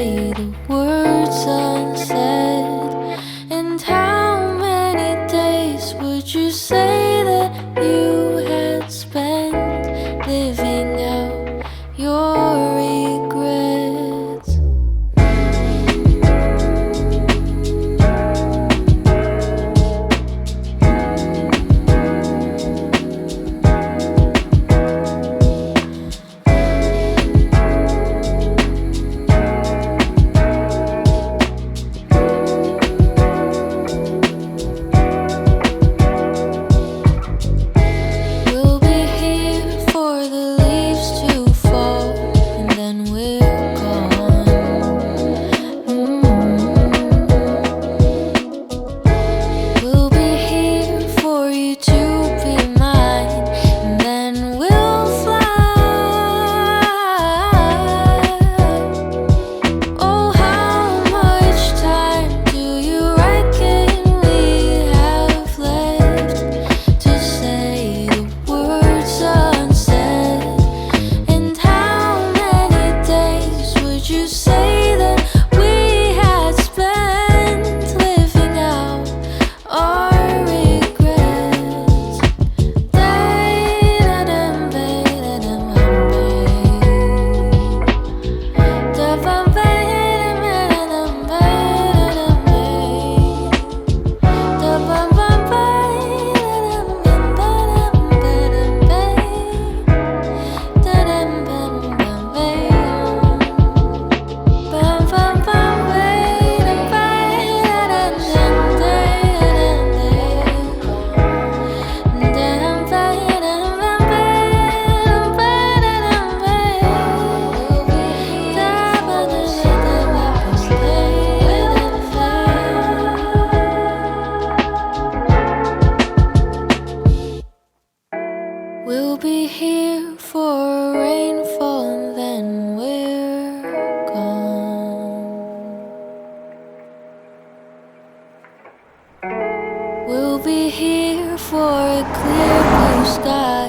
say the word sunset? And how many days would you say that you had spent living out your regrets? We'll be here for the leaves to fall, and then we're gone. We'll be here for you to be mine, and then we'll fly. Oh, how much time do you reckon we have left to say the word sunset? And how many days would you say that we had spent living out our regrets? Da-da-dum, ba-da-dum, da-bum, ba-da-dum, ba-da-dum, da-bum, bum, ba-da-dum, ba-da-dum, da-dum, bum, bum, bum, bum, bum, ba-dum, ba-da-dum, we'll be here for a rainfall, and then we're gone. We'll be here for a clear blue sky.